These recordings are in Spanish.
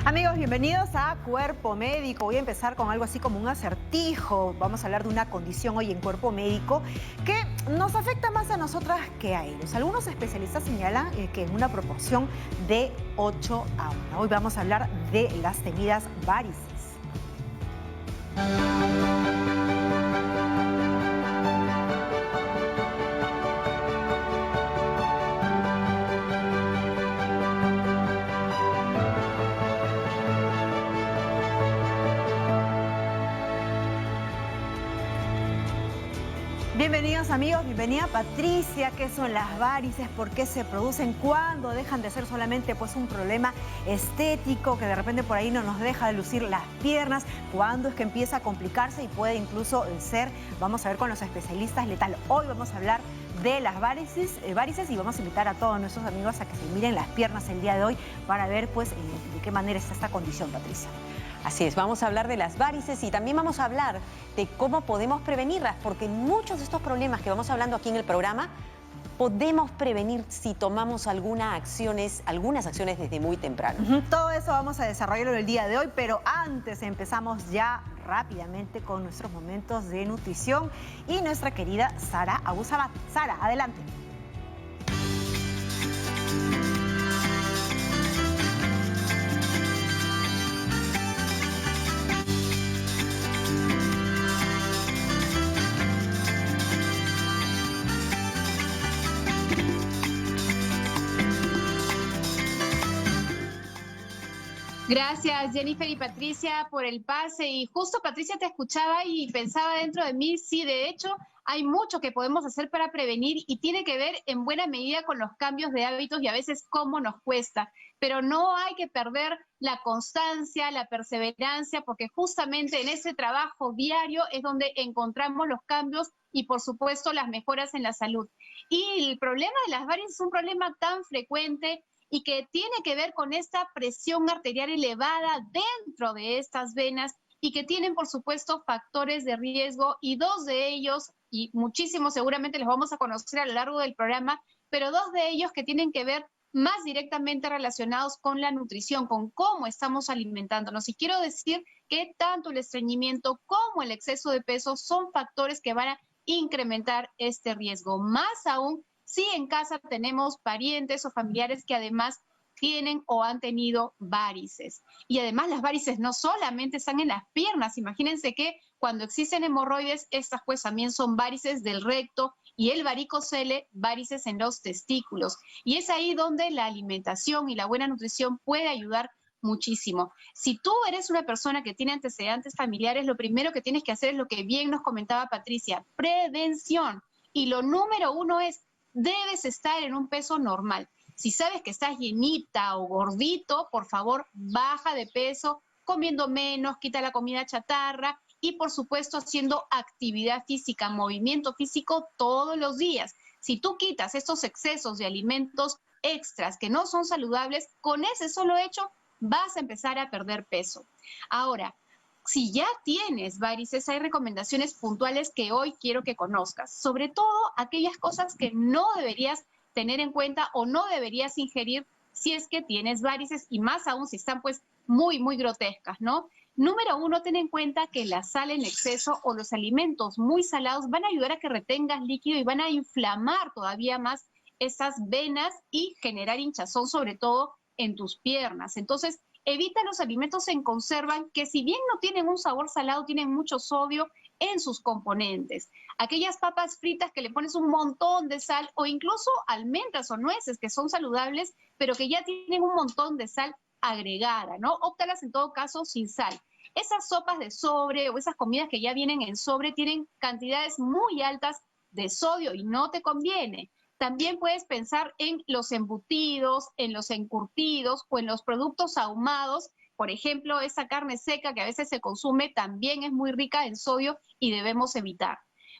Amigos, bienvenidos a Cuerpo Médico. Voy a empezar con algo así como un acertijo. Vamos a hablar de una condición hoy en Cuerpo Médico que nos afecta más a nosotras que a ellos. Algunos especialistas señalan que en una proporción de 8 a 1. Hoy vamos a hablar de las temidas varices. Bienvenidos amigos, bienvenida Patricia. ¿Qué son las varices? ¿Por qué se producen? ¿Cuándo dejan de ser solamente un problema estético que de repente por ahí no nos deja de lucir las piernas? ¿Cuándo es que empieza a complicarse y puede incluso ser, vamos a ver con los especialistas, letal? Hoy vamos a hablar de las varices y vamos a invitar a todos nuestros amigos a que se miren las piernas el día de hoy para ver de qué manera está esta condición, Patricia. Así es, vamos a hablar de las varices y también vamos a hablar de cómo podemos prevenirlas, porque muchos de estos problemas que vamos hablando aquí en el programa podemos prevenir si tomamos algunas acciones desde muy temprano. Todo eso vamos a desarrollarlo el día de hoy, pero antes empezamos ya rápidamente con nuestros momentos de nutrición y nuestra querida Sara Abusabat. Sara, adelante. Gracias Jennifer y Patricia por el pase, y justo Patricia te escuchaba y pensaba dentro de mí, sí, de hecho hay mucho que podemos hacer para prevenir y tiene que ver en buena medida con los cambios de hábitos y a veces cómo nos cuesta, pero no hay que perder la constancia, la perseverancia, porque justamente en ese trabajo diario es donde encontramos los cambios y por supuesto las mejoras en la salud. Y el problema de las varices es un problema tan frecuente y que tiene que ver con esta presión arterial elevada dentro de estas venas y que tienen, por supuesto, factores de riesgo, y dos de ellos, y muchísimos seguramente los vamos a conocer a lo largo del programa, pero dos de ellos que tienen que ver más directamente relacionados con la nutrición, con cómo estamos alimentándonos. Y quiero decir que tanto el estreñimiento como el exceso de peso son factores que van a incrementar este riesgo. Más aún si en casa tenemos parientes o familiares que además tienen o han tenido varices. Y además las varices no solamente están en las piernas, imagínense que cuando existen hemorroides, estas pues también son varices del recto, y el varicocele, varices en los testículos. Y es ahí donde la alimentación y la buena nutrición puede ayudar muchísimo. Si tú eres una persona que tiene antecedentes familiares, lo primero que tienes que hacer es lo que bien nos comentaba Patricia, prevención. Y lo número uno es: debes estar en un peso normal. Si sabes que estás llenita o gordito, por favor, baja de peso, comiendo menos, quita la comida chatarra y, por supuesto, haciendo actividad física, movimiento físico todos los días. Si tú quitas estos excesos de alimentos extras que no son saludables, con ese solo hecho vas a empezar a perder peso. Ahora, si ya tienes varices, hay recomendaciones puntuales que hoy quiero que conozcas, sobre todo aquellas cosas que no deberías tener en cuenta o no deberías ingerir si es que tienes varices, y más aún si están pues muy grotescas, ¿no? Número uno, ten en cuenta que la sal en exceso o los alimentos muy salados van a ayudar a que retengas líquido y van a inflamar todavía más esas venas y generar hinchazón, sobre todo en tus piernas. Entonces, evita los alimentos en conserva que, si bien no tienen un sabor salado, tienen mucho sodio en sus componentes. Aquellas papas fritas que le pones un montón de sal, o incluso almendras o nueces que son saludables, pero que ya tienen un montón de sal agregada, ¿no? Óptalas en todo caso sin sal. Esas sopas de sobre o esas comidas que ya vienen en sobre tienen cantidades muy altas de sodio y no te conviene. También puedes pensar en los embutidos, en los encurtidos o en los productos ahumados. Por ejemplo, esa carne seca que a veces se consume también es muy rica en sodio y debemos evitar.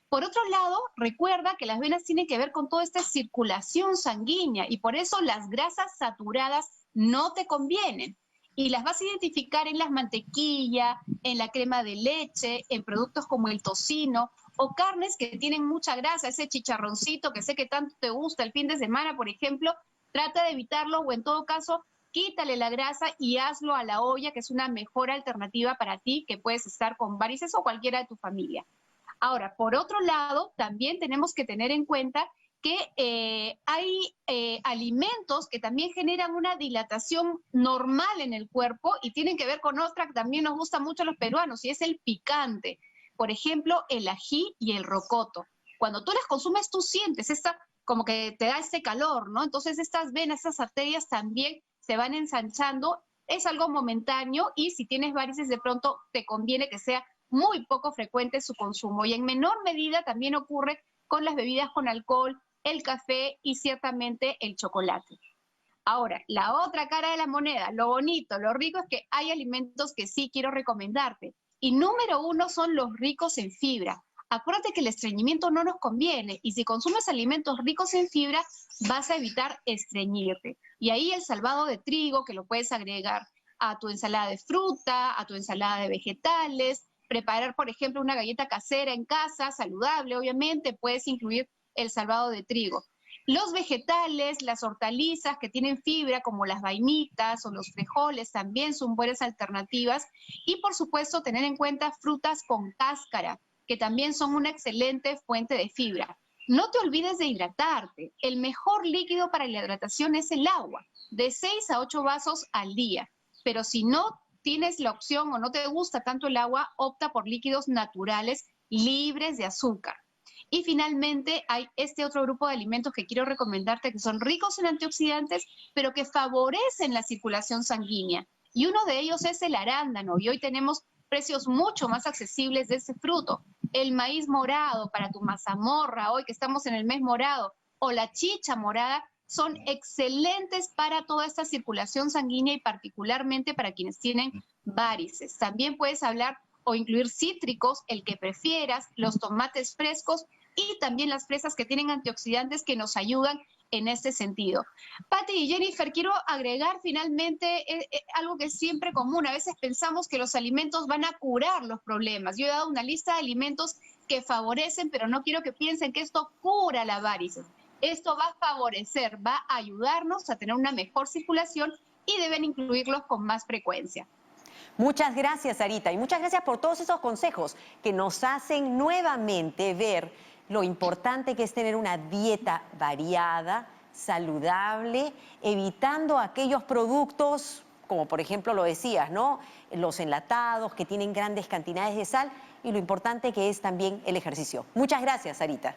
Por otro lado, recuerda que las venas tienen que ver con toda esta circulación sanguínea y por eso las grasas saturadas no te convienen. Y las vas a identificar en las mantequillas, en la crema de leche, en productos como el tocino o carnes que tienen mucha grasa, ese chicharroncito que sé que tanto te gusta el fin de semana, por ejemplo, trata de evitarlo, o en todo caso quítale la grasa y hazlo a la olla, que es una mejor alternativa para ti que puedes estar con varices o cualquiera de tu familia. Ahora, por otro lado, también tenemos que tener en cuenta que hay alimentos que también generan una dilatación normal en el cuerpo y tienen que ver con otra que también nos gusta mucho a los peruanos, y es el picante. Por ejemplo, el ají y el rocoto. Cuando tú las consumes, tú sientes como que te da ese calor, ¿no? Entonces estas venas, estas arterias también se van ensanchando. Es algo momentáneo y si tienes varices, de pronto te conviene que sea muy poco frecuente su consumo. Y en menor medida también ocurre con las bebidas con alcohol, el café y ciertamente el chocolate. Ahora, la otra cara de la moneda, lo bonito, lo rico es que hay alimentos que sí quiero recomendarte. Y número 1 son los ricos en fibra. Acuérdate que el estreñimiento no nos conviene y si consumes alimentos ricos en fibra vas a evitar estreñirte. Y ahí el salvado de trigo, que lo puedes agregar a tu ensalada de fruta, a tu ensalada de vegetales, preparar, por ejemplo, una galleta casera en casa, saludable, obviamente, puedes incluir el salvado de trigo. Los vegetales, las hortalizas que tienen fibra, como las vainitas o los frijoles, también son buenas alternativas. Y, por supuesto, tener en cuenta frutas con cáscara, que también son una excelente fuente de fibra. No te olvides de hidratarte. El mejor líquido para la hidratación es el agua, de 6 a 8 vasos al día. Pero si no tienes la opción o no te gusta tanto el agua, opta por líquidos naturales libres de azúcar. Y finalmente hay este otro grupo de alimentos que quiero recomendarte que son ricos en antioxidantes, pero que favorecen la circulación sanguínea. Y uno de ellos es el arándano, y hoy tenemos precios mucho más accesibles de ese fruto. El maíz morado para tu mazamorra, hoy que estamos en el mes morado, o la chicha morada, son excelentes para toda esta circulación sanguínea y particularmente para quienes tienen varices. También puedes hablar o incluir cítricos, el que prefieras, los tomates frescos y también las fresas que tienen antioxidantes que nos ayudan en este sentido. Pati y Jennifer, quiero agregar finalmente algo que es siempre común. A veces pensamos que los alimentos van a curar los problemas. Yo he dado una lista de alimentos que favorecen, pero no quiero que piensen que esto cura la varices. Esto va a favorecer, va a ayudarnos a tener una mejor circulación y deben incluirlos con más frecuencia. Muchas gracias, Sarita, y muchas gracias por todos esos consejos que nos hacen nuevamente ver lo importante que es tener una dieta variada, saludable, evitando aquellos productos, como por ejemplo lo decías, ¿no? Los enlatados que tienen grandes cantidades de sal y lo importante que es también el ejercicio. Muchas gracias, Sarita.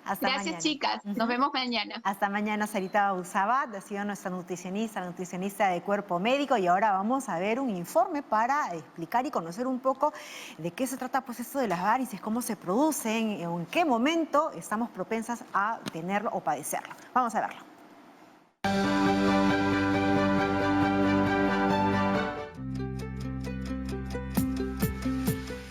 Hasta Gracias, mañana. chicas. Nos vemos mañana. Hasta mañana, Sarita Bausabat, ha sido nuestra nutricionista de Cuerpo Médico, y ahora vamos a ver un informe para explicar y conocer un poco de qué se trata pues esto de las varices, cómo se producen, en qué momento estamos propensas a tenerlo o padecerlo. Vamos a verlo.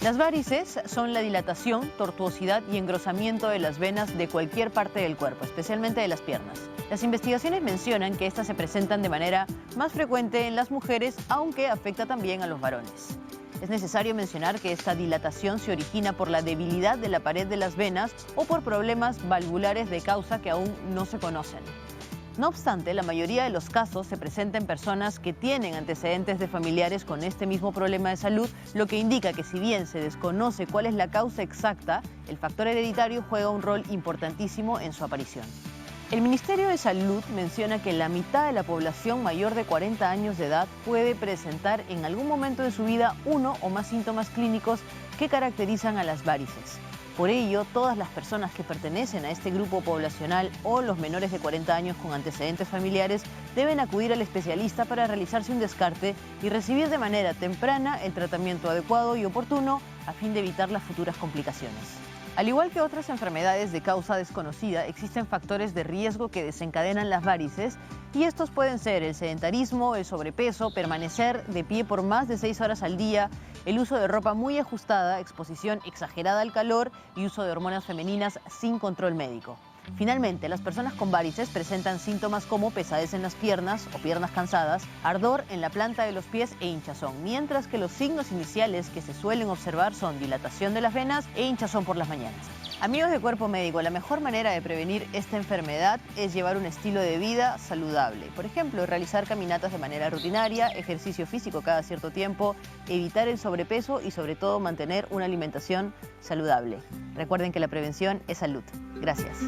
Las varices son la dilatación, tortuosidad y engrosamiento de las venas de cualquier parte del cuerpo, especialmente de las piernas. Las investigaciones mencionan que estas se presentan de manera más frecuente en las mujeres, aunque afecta también a los varones. Es necesario mencionar que esta dilatación se origina por la debilidad de la pared de las venas o por problemas valvulares de causa que aún no se conocen. No obstante, la mayoría de los casos se presenta en personas que tienen antecedentes de familiares con este mismo problema de salud, lo que indica que si bien se desconoce cuál es la causa exacta, el factor hereditario juega un rol importantísimo en su aparición. El Ministerio de Salud menciona que la mitad de la población mayor de 40 años de edad puede presentar en algún momento de su vida uno o más síntomas clínicos que caracterizan a las varices. Por ello, todas las personas que pertenecen a este grupo poblacional o los menores de 40 años con antecedentes familiares deben acudir al especialista para realizarse un descarte y recibir de manera temprana el tratamiento adecuado y oportuno a fin de evitar las futuras complicaciones. Al igual que otras enfermedades de causa desconocida, existen factores de riesgo que desencadenan las varices y estos pueden ser el sedentarismo, el sobrepeso, permanecer de pie por más de 6 horas al día, el uso de ropa muy ajustada, exposición exagerada al calor y uso de hormonas femeninas sin control médico. Finalmente, las personas con varices presentan síntomas como pesadez en las piernas o piernas cansadas, ardor en la planta de los pies e hinchazón, mientras que los signos iniciales que se suelen observar son dilatación de las venas e hinchazón por las mañanas. Amigos de Cuerpo Médico, la mejor manera de prevenir esta enfermedad es llevar un estilo de vida saludable. Por ejemplo, realizar caminatas de manera rutinaria, ejercicio físico cada cierto tiempo, evitar el sobrepeso y sobre todo mantener una alimentación saludable. Recuerden que la prevención es salud. Gracias.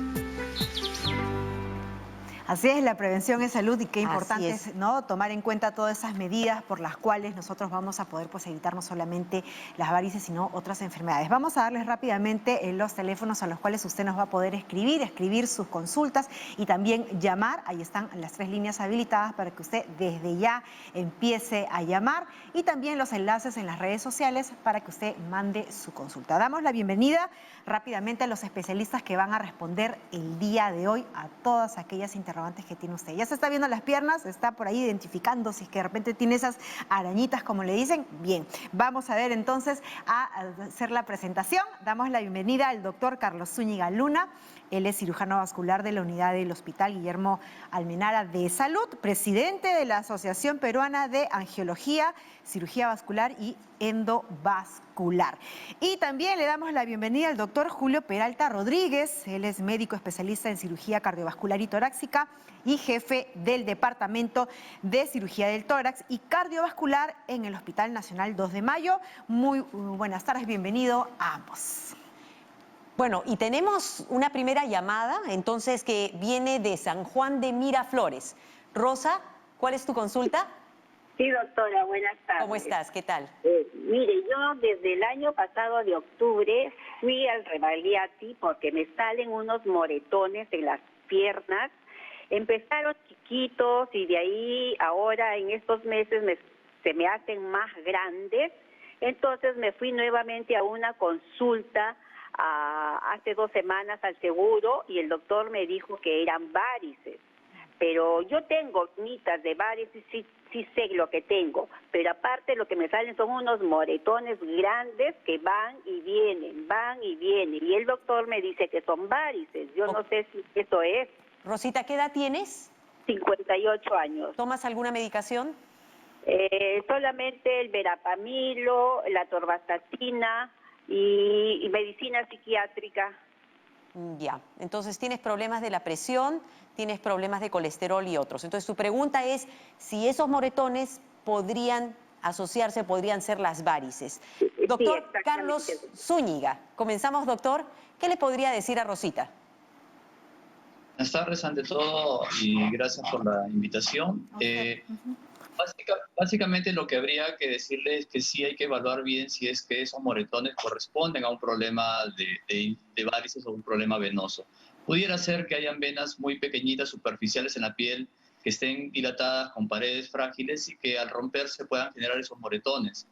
Así es, la prevención es salud y qué importante Así es. ¿no? Tomar en cuenta todas esas medidas por las cuales nosotros vamos a poder pues, evitar no solamente las varices, sino otras enfermedades. Vamos a darles rápidamente los teléfonos a los cuales usted nos va a poder escribir sus consultas y también llamar. Ahí están las 3 líneas habilitadas para que usted desde ya empiece a llamar y también los enlaces en las redes sociales para que usted mande su consulta. Damos la bienvenida rápidamente a los especialistas que van a responder el día de hoy a todas aquellas interrogantes que tiene usted. Ya se está viendo las piernas, está por ahí identificando si es que de repente tiene esas arañitas, como le dicen. Bien, vamos a ver entonces a hacer la presentación. Damos la bienvenida al doctor Carlos Zúñiga Luna. Él es cirujano vascular de la unidad del Hospital Guillermo Almenara de Salud, presidente de la Asociación Peruana de Angiología, Cirugía Vascular y Endovascular. Y también le damos la bienvenida al doctor Julio Peralta Rodríguez. Él es médico especialista en cirugía cardiovascular y torácica y jefe del Departamento de Cirugía del Tórax y Cardiovascular en el Hospital Nacional 2 de Mayo. Muy buenas tardes, bienvenido a ambos. Bueno, y tenemos una primera llamada, entonces, que viene de San Juan de Miraflores. Rosa, ¿cuál es tu consulta? Sí, doctora, buenas tardes. ¿Cómo estás? ¿Qué tal? Mire, yo desde el año pasado de octubre fui al Revaliati porque me salen unos moretones en las piernas. Empezaron chiquitos y de ahí ahora en estos meses se me hacen más grandes. Entonces me fui nuevamente a una consulta hace 2 semanas al seguro y el doctor me dijo que eran varices. Pero yo tengo mitas de varices, sí sé lo que tengo, pero aparte lo que me salen son unos moretones grandes que van y vienen, y el doctor me dice que son varices. Yo no sé si eso es. Rosita, ¿qué edad tienes? 58 años. ¿Tomas alguna medicación? Solamente el verapamilo, la torvastatina y medicina psiquiátrica. Ya, entonces tienes problemas de la presión, tienes problemas de colesterol y otros. Entonces tu pregunta es si esos moretones podrían asociarse, podrían ser las varices. Doctor Carlos Zúñiga, comenzamos, doctor. ¿Qué le podría decir a Rosita? Buenas tardes, ante todo, y gracias por la invitación. Básicamente lo que habría que decirle es que sí hay que evaluar bien si es que esos moretones corresponden a un problema de varices o un problema venoso. Pudiera ser que hayan venas muy pequeñitas, superficiales en la piel, que estén dilatadas con paredes frágiles y que al romperse puedan generar esos moretones.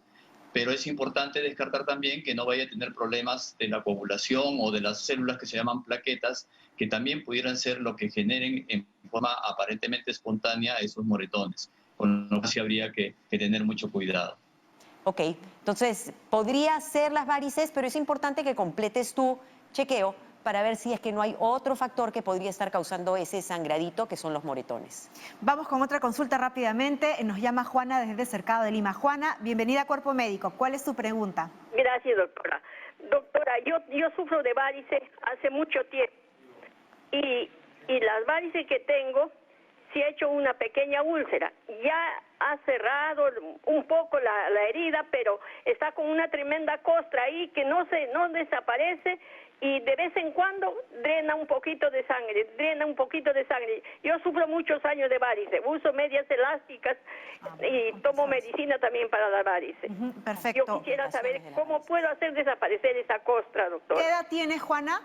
Pero es importante descartar también que no vaya a tener problemas de la coagulación o de las células que se llaman plaquetas, que también pudieran ser lo que generen en forma aparentemente espontánea esos moretones. Con lo que sí habría que tener mucho cuidado. Ok, entonces podría ser las varices, pero es importante que completes tu chequeo para ver si es que no hay otro factor que podría estar causando ese sangradito que son los moretones. Vamos con otra consulta rápidamente. Nos llama Juana desde Cercado de Lima. Juana, bienvenida a Cuerpo Médico. ¿Cuál es tu pregunta? Gracias, doctora. Doctora, yo sufro de varices hace mucho tiempo y las varices que tengo se ha hecho una pequeña úlcera. Ya ha cerrado un poco la herida, pero está con una tremenda costra ahí que no desaparece y de vez en cuando drena un poquito de sangre. Yo sufro muchos años de varices, uso medias elásticas y tomo medicina también para la varices. Perfecto. Yo quisiera saber cómo puedo hacer desaparecer esa costra, doctora. ¿Qué edad tienes, Juana?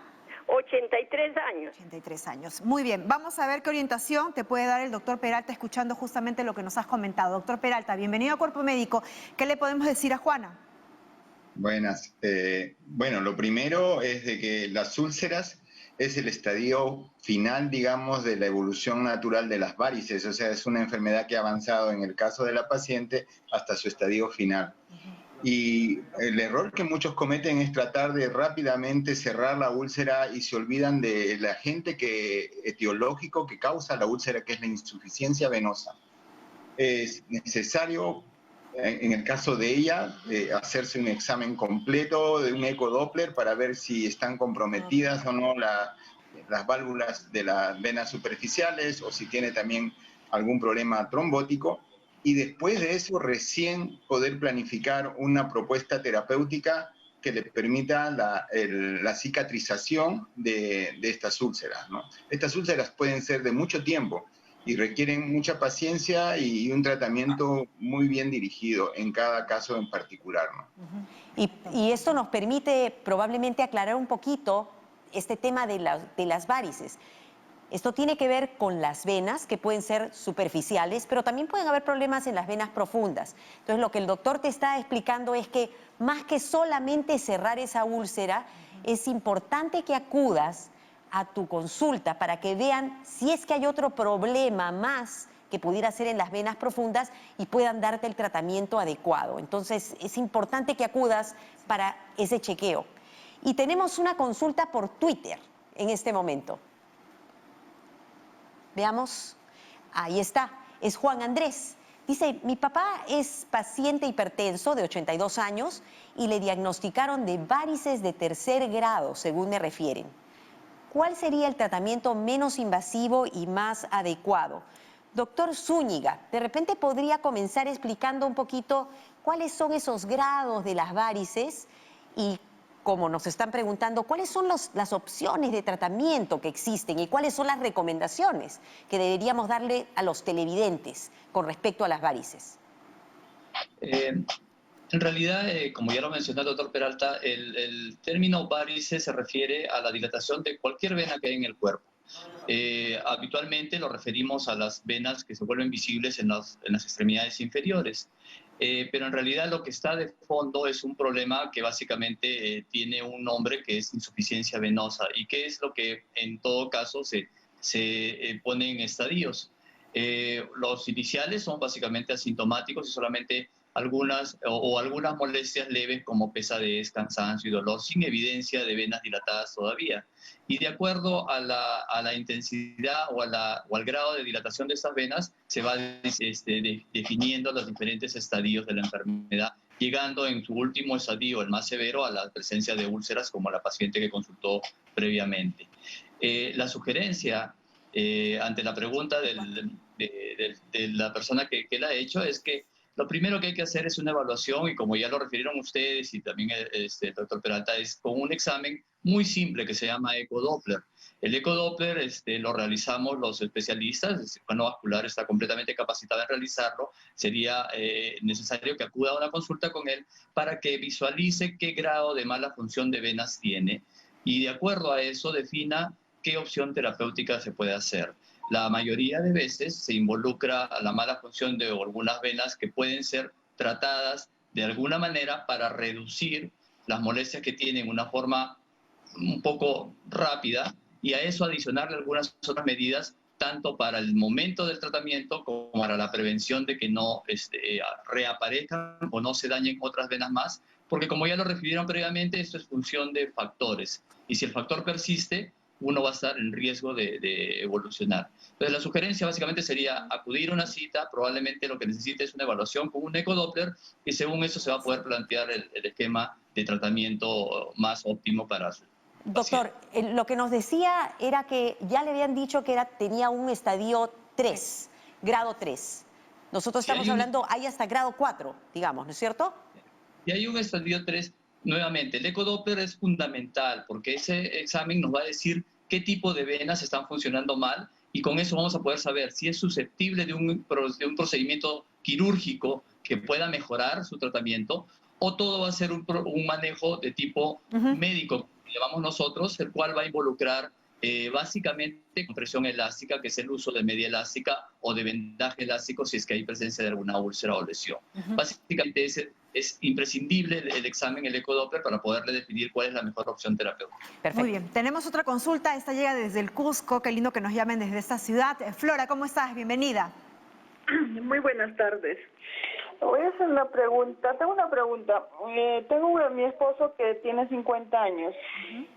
83 años. 83 años. Muy bien, vamos a ver qué orientación te puede dar el doctor Peralta escuchando justamente lo que nos has comentado. Doctor Peralta, bienvenido a Cuerpo Médico. ¿Qué le podemos decir a Juana? Buenas. Bueno, lo primero es de que las úlceras es el estadio final, digamos, de la evolución natural de las varices. O sea, es una enfermedad que ha avanzado en el caso de la paciente hasta su estadio final. Y el error que muchos cometen es tratar de rápidamente cerrar la úlcera y se olvidan del agente etiológico que causa la úlcera, que es la insuficiencia venosa. Es necesario en el caso de ella, hacerse un examen completo de un ecodoppler para ver si están comprometidas o no las válvulas de las venas superficiales o si tiene también algún problema trombótico. Y después de eso recién poder planificar una propuesta terapéutica que le permita la cicatrización de estas úlceras, ¿no? Estas úlceras pueden ser de mucho tiempo y requieren mucha paciencia y un tratamiento muy bien dirigido en cada caso en particular, ¿no? Y esto nos permite probablemente aclarar un poquito este tema de las varices. Esto tiene que ver con las venas, que pueden ser superficiales, pero también pueden haber problemas en las venas profundas. Entonces, lo que el doctor te está explicando es que más que solamente cerrar esa úlcera, es importante que acudas a tu consulta para que vean si es que hay otro problema más que pudiera ser en las venas profundas y puedan darte el tratamiento adecuado. Entonces, es importante que acudas para ese chequeo. Y tenemos una consulta por Twitter en este momento. Veamos, ahí está, es Juan Andrés. Dice, mi papá es paciente hipertenso de 82 años y le diagnosticaron de varices de 3er grado, según me refieren. ¿Cuál sería el tratamiento menos invasivo y más adecuado? Doctor Zúñiga, de repente podría comenzar explicando un poquito cuáles son esos grados de las varices y, como nos están preguntando, cuáles son las opciones de tratamiento que existen y cuáles son las recomendaciones que deberíamos darle a los televidentes con respecto a las varices. En realidad, como ya lo mencionó el doctor Peralta, el término varices se refiere a la dilatación de cualquier vena que hay en el cuerpo. Habitualmente lo referimos a las venas que se vuelven visibles en las extremidades inferiores. Pero en realidad lo que está de fondo es un problema que básicamente tiene un nombre que es insuficiencia venosa y que es lo que en todo caso se pone en estadios. Los iniciales son básicamente asintomáticos y solamente algunas molestias leves como pesadez, cansancio y dolor, sin evidencia de venas dilatadas todavía. Y de acuerdo a la intensidad o al grado de dilatación de estas venas, se va definiendo los diferentes estadios de la enfermedad, llegando en su último estadio, el más severo, a la presencia de úlceras como la paciente que consultó previamente. La sugerencia ante la pregunta de la persona que la ha hecho es que lo primero que hay que hacer es una evaluación y como ya lo refirieron ustedes y también el doctor Peralta, es con un examen muy simple que se llama ecodoppler. El ecodoppler lo realizamos los especialistas, el cirujano vascular está completamente capacitado en realizarlo. Sería necesario que acuda a una consulta con él para que visualice qué grado de mala función de venas tiene y de acuerdo a eso defina qué opción terapéutica se puede hacer. La mayoría de veces se involucra a la mala función de algunas venas que pueden ser tratadas de alguna manera para reducir las molestias que tienen de una forma un poco rápida y a eso adicionarle algunas otras medidas tanto para el momento del tratamiento como para la prevención de que no reaparezcan o no se dañen otras venas más, porque como ya lo refirieron previamente, esto es función de factores y si el factor persiste, uno va a estar en riesgo de evolucionar. Entonces, la sugerencia básicamente sería acudir a una cita, probablemente lo que necesite es una evaluación con un ecodoppler y según eso se va a poder plantear el esquema de tratamiento más óptimo para su Doctor, lo que nos decía era que ya le habían dicho que tenía un estadio 3, grado 3. Nosotros estamos hablando, hay hasta grado 4, digamos, ¿no es cierto? Y hay un estadio 3. Nuevamente, el ecodoppler es fundamental porque ese examen nos va a decir qué tipo de venas están funcionando mal y con eso vamos a poder saber si es susceptible de un procedimiento quirúrgico que pueda mejorar su tratamiento o todo va a ser un manejo de tipo médico, que llamamos nosotros, el cual va a involucrar básicamente compresión elástica, que es el uso de media elástica o de vendaje elástico si es que hay presencia de alguna úlcera o lesión. Básicamente es imprescindible el examen, el ecodoppler, para poderle definir cuál es la mejor opción terapéutica. Perfecto. Muy bien, tenemos otra consulta, esta llega desde el Cusco, qué lindo que nos llamen desde esta ciudad. Flora, ¿cómo estás? Bienvenida. Muy buenas tardes. Voy a hacer una pregunta, tengo una pregunta. Tengo a mi esposo que tiene 50 años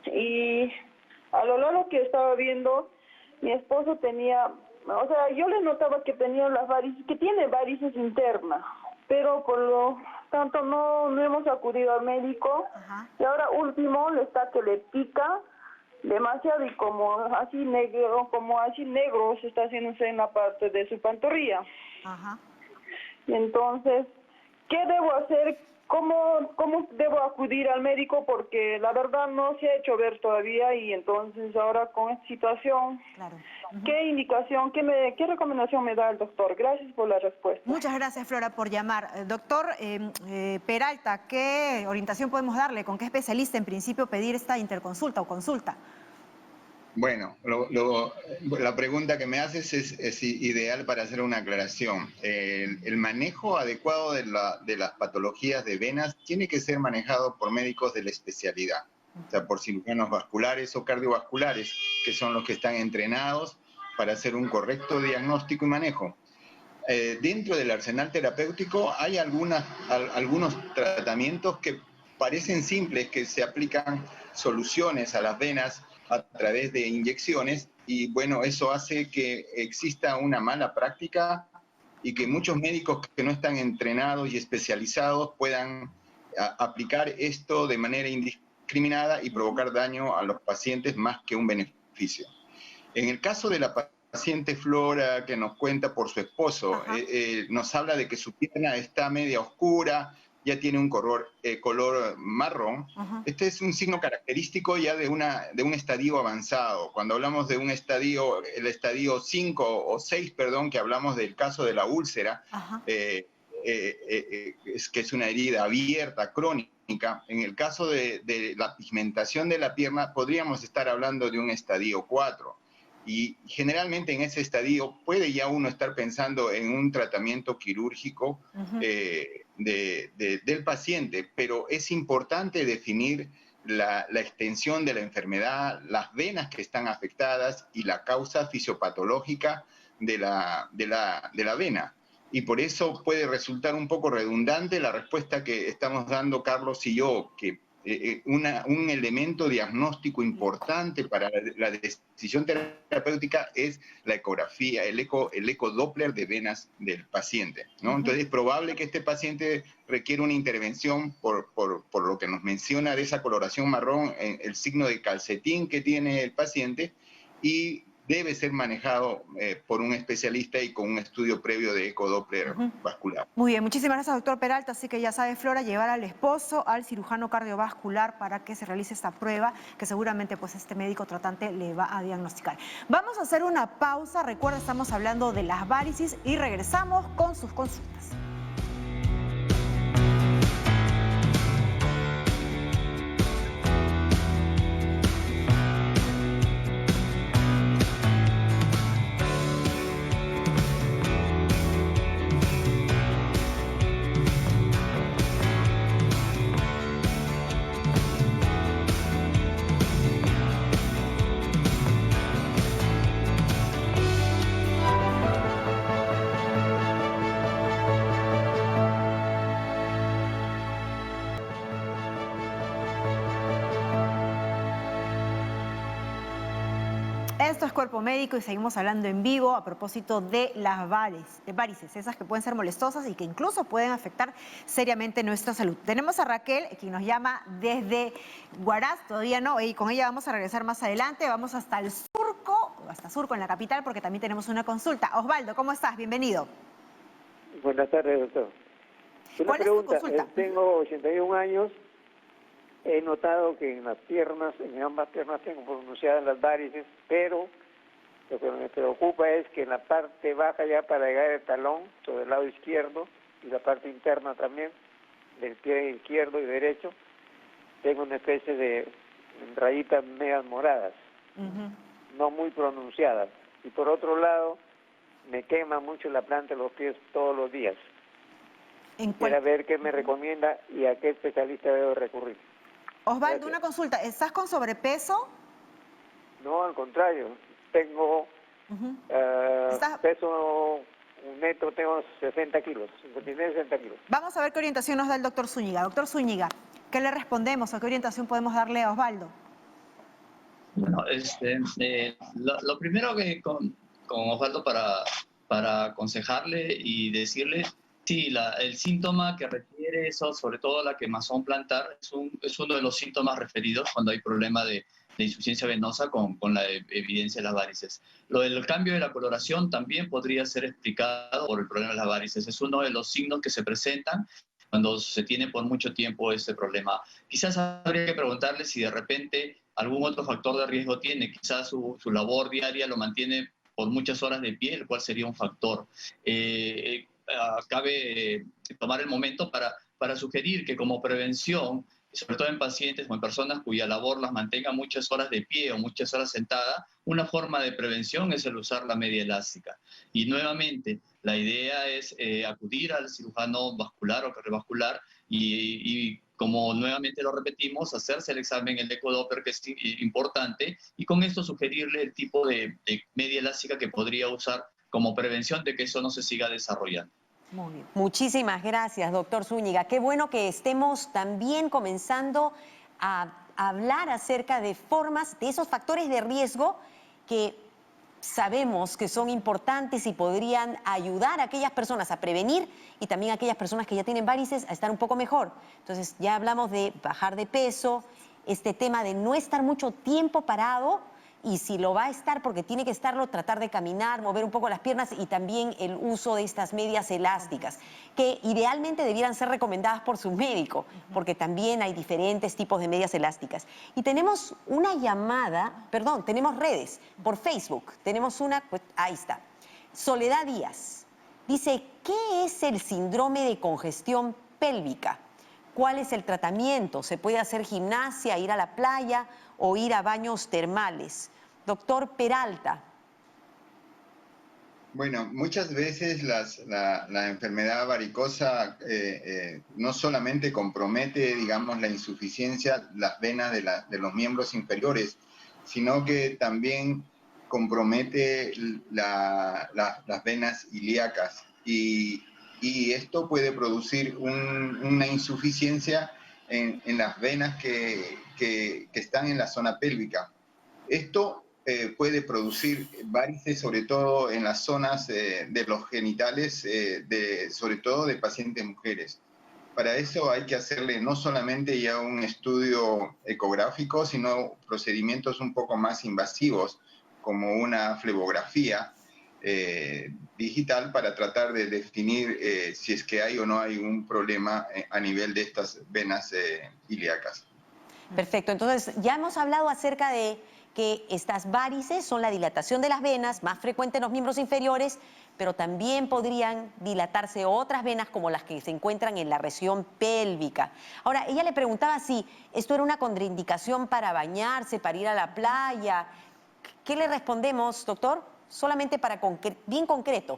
y a lo largo que estaba viendo, mi esposo tenía, o sea, yo le notaba que tenía las varices, que tiene varices internas, pero por lo tanto no hemos acudido al médico. Ajá. Y ahora último le está que le pica demasiado y como así negro se está haciéndose en la parte de su pantorrilla. Ajá. Y entonces, ¿qué debo hacer? ¿Cómo debo acudir al médico? Porque la verdad no se ha hecho ver todavía y entonces ahora con esta situación, Claro. ¿qué indicación, qué recomendación me da el doctor? Gracias por la respuesta. Muchas gracias, Flora, por llamar. Doctor Peralta, ¿qué orientación podemos darle? ¿Con qué especialista en principio pedir esta interconsulta o consulta? Bueno, la pregunta que me haces es ideal para hacer una aclaración. El manejo adecuado de las patologías de venas tiene que ser manejado por médicos de la especialidad, o sea, por cirujanos vasculares o cardiovasculares, que son los que están entrenados para hacer un correcto diagnóstico y manejo. Dentro del arsenal terapéutico hay algunos tratamientos que parecen simples, que se aplican soluciones a las venas a través de inyecciones, y bueno, eso hace que exista una mala práctica y que muchos médicos que no están entrenados y especializados puedan aplicar esto de manera indiscriminada y provocar daño a los pacientes más que un beneficio. En el caso de la paciente Flora, que nos cuenta por su esposo, nos habla de que su pierna está media oscura, ya tiene un color marrón. Este es un signo característico ya de un estadio avanzado. Cuando hablamos de un estadio, el estadio 5 o 6, perdón, que hablamos del caso de la úlcera, que es una herida abierta, crónica. En el caso de la pigmentación de la pierna, podríamos estar hablando de un estadio 4. Y generalmente en ese estadio puede ya uno estar pensando en un tratamiento quirúrgico del paciente, pero es importante definir la extensión de la enfermedad, las venas que están afectadas y la causa fisiopatológica de la vena. Y por eso puede resultar un poco redundante la respuesta que estamos dando Carlos y yo, que un elemento diagnóstico importante para la decisión terapéutica es la ecografía, el eco Doppler de venas del paciente, ¿no? Entonces es probable que este paciente requiera una intervención por lo que nos menciona de esa coloración marrón, el signo de calcetín que tiene el paciente, y debe ser manejado por un especialista y con un estudio previo de ecodoppler vascular. Muy bien, muchísimas gracias, doctor Peralta. Así que ya sabe, Flora, llevar al esposo al cirujano cardiovascular para que se realice esta prueba que seguramente pues este médico tratante le va a diagnosticar. Vamos a hacer una pausa. Recuerda, estamos hablando de las varices y regresamos con sus consultas. Esto es Cuerpo Médico y seguimos hablando en vivo a propósito de las varices, esas que pueden ser molestosas y que incluso pueden afectar seriamente nuestra salud. Tenemos a Raquel, quien nos llama desde Huaraz, todavía no, y con ella vamos a regresar más adelante. Vamos hasta el Surco, en la capital, porque también tenemos una consulta. Osvaldo, ¿cómo estás? Bienvenido. Buenas tardes, doctor. Una pregunta, tengo 81 años. He notado que en las piernas, en ambas piernas tengo pronunciadas las varices, pero lo que me preocupa es que en la parte baja, ya para llegar al talón, sobre el lado izquierdo, y la parte interna también, del pie izquierdo y derecho, tengo una especie de rayitas medias moradas, no muy pronunciadas. Y por otro lado, me quema mucho la planta de los pies todos los días. Quiero ver qué me recomienda y a qué especialista debo recurrir. Osvaldo, una consulta. ¿Estás con sobrepeso? No, al contrario. Tengo peso neto, tengo 60 kilos, 59, 60 kilos. Vamos a ver qué orientación nos da el doctor Zúñiga. Doctor Zúñiga, ¿qué le respondemos o qué orientación podemos darle a Osvaldo? Bueno, lo primero que con Osvaldo para aconsejarle y decirle, Sí, el síntoma que refiere eso, sobre todo la quemazón plantar, es uno de los síntomas referidos cuando hay problema de insuficiencia venosa con la evidencia de las varices. Lo del cambio de la coloración también podría ser explicado por el problema de las varices. Es uno de los signos que se presentan cuando se tiene por mucho tiempo este problema. Quizás habría que preguntarle si de repente algún otro factor de riesgo tiene. Quizás su labor diaria lo mantiene por muchas horas de pie, el cual sería un factor. Cabe tomar el momento para sugerir que como prevención, sobre todo en pacientes o en personas cuya labor las mantenga muchas horas de pie o muchas horas sentada, una forma de prevención es el usar la media elástica. Y nuevamente, la idea es acudir al cirujano vascular o cardiovascular y como nuevamente lo repetimos, hacerse el examen, el ecodoppler, que es importante, y con esto sugerirle el tipo de media elástica que podría usar como prevención de que eso no se siga desarrollando. Muy bien. Muchísimas gracias, doctor Zúñiga. Qué bueno que estemos también comenzando a hablar acerca de formas, de esos factores de riesgo que sabemos que son importantes y podrían ayudar a aquellas personas a prevenir y también a aquellas personas que ya tienen varices a estar un poco mejor. Entonces ya hablamos de bajar de peso, este tema de no estar mucho tiempo parado, y si lo va a estar porque tiene que estarlo, tratar de caminar, mover un poco las piernas, y también el uso de estas medias elásticas, que idealmente debieran ser recomendadas por su médico, porque también hay diferentes tipos de medias elásticas. Y tenemos una llamada, perdón, tenemos redes por Facebook, tenemos una, pues ahí está. Soledad Díaz dice, ¿qué es el síndrome de congestión pélvica? ¿Cuál es el tratamiento? ¿Se puede hacer gimnasia, ir a la playa o ir a baños termales? Doctor Peralta. Bueno, muchas veces la enfermedad varicosa no solamente compromete, digamos, la insuficiencia, las venas de los miembros inferiores, sino que también compromete las venas ilíacas. Y esto puede producir una insuficiencia en las venas que están en la zona pélvica. Esto puede producir varices, sobre todo en las zonas de los genitales, sobre todo de pacientes mujeres. Para eso hay que hacerle no solamente ya un estudio ecográfico, sino procedimientos un poco más invasivos, como una flebografía digital, para tratar de definir si es que hay o no hay un problema a nivel de estas venas ilíacas. Perfecto, entonces ya hemos hablado acerca de que estas varices son la dilatación de las venas, más frecuente en los miembros inferiores, pero también podrían dilatarse otras venas como las que se encuentran en la región pélvica. Ahora, ella le preguntaba si esto era una contraindicación para bañarse, para ir a la playa. ¿Qué le respondemos, doctor? Solamente para bien concreto.